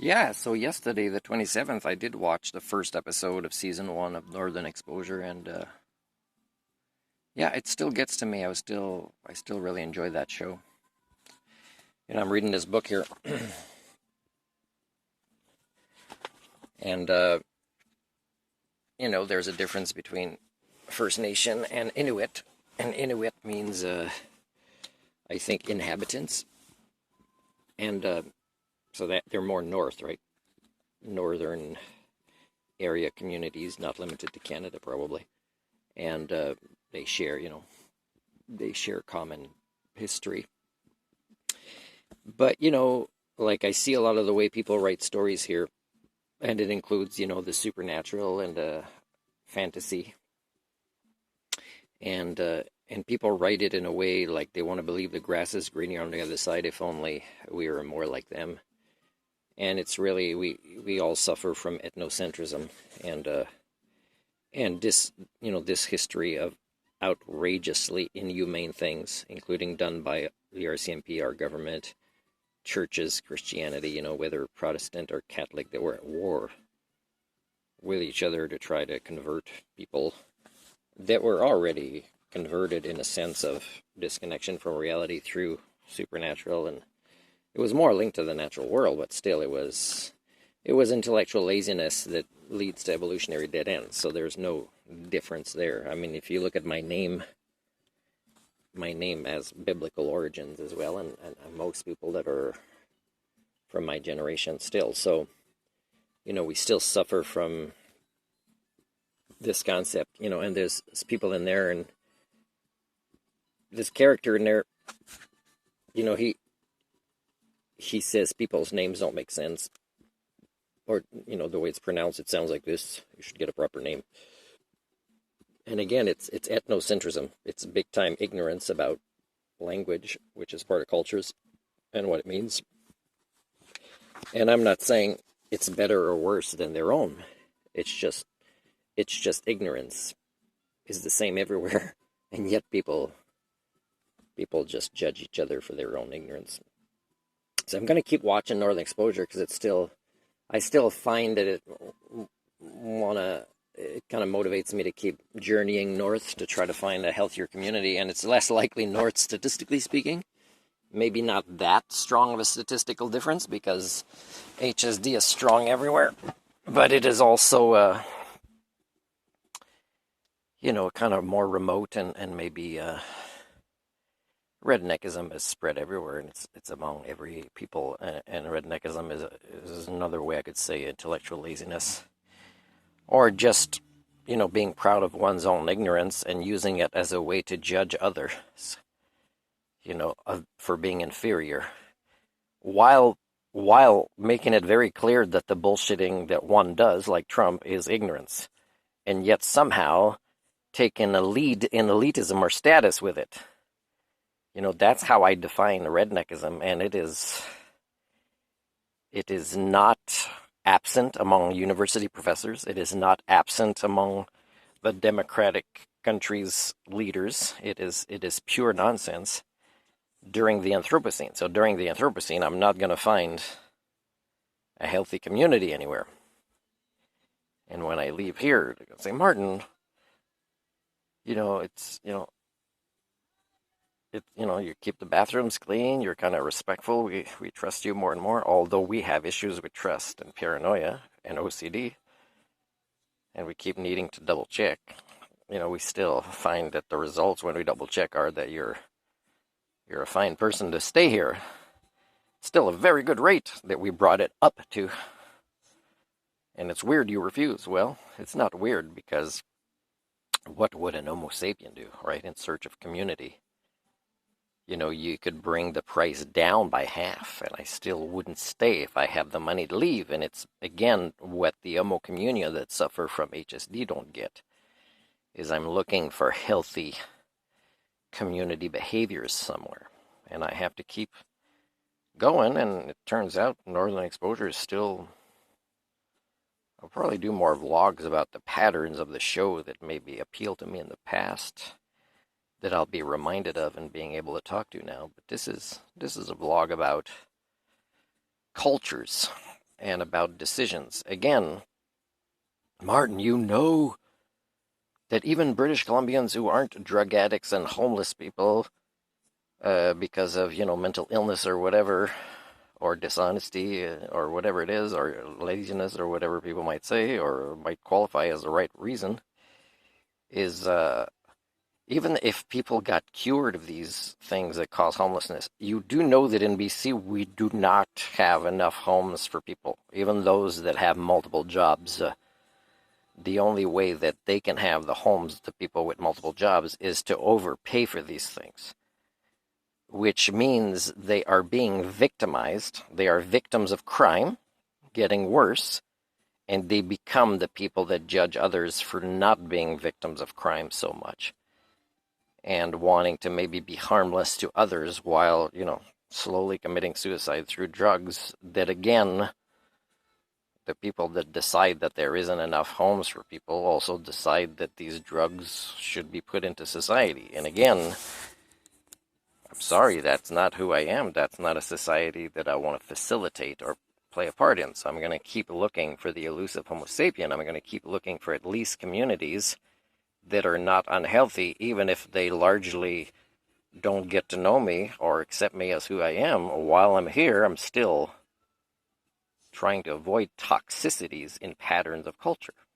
Yeah, so yesterday, the 27th, I did watch the first episode of season 1 of Northern Exposure, and yeah, it still gets to me. I still really enjoy that show. And I'm reading this book here, and there's a difference between First Nation and Inuit, and Inuit means, I think, inhabitants, and so that they're more north, right? Northern area communities, not limited to Canada, probably, and they share, they share common history. But, like I see a lot of the way people write stories here, and it includes, the supernatural and fantasy. And people write it in a way like they want to believe the grass is greener on the other side if only we were more like them. And it's really, we all suffer from ethnocentrism and this history of outrageously inhumane things, including done by the RCMP, our government, churches, Christianity, whether Protestant or Catholic, that were at war with each other to try to convert people that were already converted in a sense of disconnection from reality through supernatural. And it was more linked to the natural world, but still it was intellectual laziness that leads to evolutionary dead ends. So there's no difference there. I mean, if you look at my name has biblical origins as well, and most people that are from my generation still. So, we still suffer from this concept, and there's people in there, and this character in there, he says people's names don't make sense, or, the way it's pronounced, it sounds like this. You should get a proper name. And again, it's ethnocentrism. It's big-time ignorance about language, which is part of cultures, and what it means. And I'm not saying it's better or worse than their own. It's just ignorance is the same everywhere, and yet people just judge each other for their own ignorance. So I'm going to keep watching Northern Exposure because I still find that it kind of motivates me to keep journeying north to try to find a healthier community, and it's less likely north, statistically speaking. Maybe not that strong of a statistical difference because HSD is strong everywhere, but it is also, kind of more remote, and maybe redneckism is spread everywhere, and it's among every people, and redneckism is another way I could say intellectual laziness. Or just, being proud of one's own ignorance and using it as a way to judge others, for being inferior, while making it very clear that the bullshitting that one does, like Trump, is ignorance, and yet somehow taking a lead in elitism or status with it. That's how I define redneckism, and it is not absent among university professors. It is not absent among the democratic country's leaders. It is pure nonsense during the Anthropocene. So during the Anthropocene, I'm not going to find a healthy community anywhere. And when I leave here, they're going to say, Martin, you keep the bathrooms clean, you're kind of respectful, we trust you more and more, although we have issues with trust and paranoia and OCD, and we keep needing to double check. We still find that the results when we double check are that you're a fine person to stay here. Still a very good rate that we brought it up to. And it's weird you refuse. Well, it's not weird because what would an Homo sapien do, right, in search of community? You could bring the price down by half, and I still wouldn't stay if I have the money to leave. And it's, again, what the Homo communia that suffer from HSD don't get, is I'm looking for healthy community behaviors somewhere. And I have to keep going, and it turns out Northern Exposure is still... I'll probably do more vlogs about the patterns of the show that maybe appealed to me in the past, that I'll be reminded of and being able to talk to now. But this is a vlog about cultures and about decisions. Again, Martin, you know that even British Columbians who aren't drug addicts and homeless people, because of, mental illness or whatever, or dishonesty, or whatever it is, or laziness, or whatever people might say, or might qualify as the right reason, is even if people got cured of these things that cause homelessness, you do know that in BC we do not have enough homes for people, even those that have multiple jobs. The only way that they can have the homes, the people with multiple jobs, is to overpay for these things, which means they are being victimized. They are victims of crime, getting worse, and they become the people that judge others for not being victims of crime so much and wanting to maybe be harmless to others while, slowly committing suicide through drugs. That again, the people that decide that there isn't enough homes for people also decide that these drugs should be put into society. And again, I'm sorry, that's not who I am. That's not a society that I want to facilitate or play a part in. So I'm going to keep looking for the elusive Homo sapien. I'm going to keep looking for at least communities that are not unhealthy, even if they largely don't get to know me or accept me as who I am. While I'm here, I'm still trying to avoid toxicities in patterns of culture.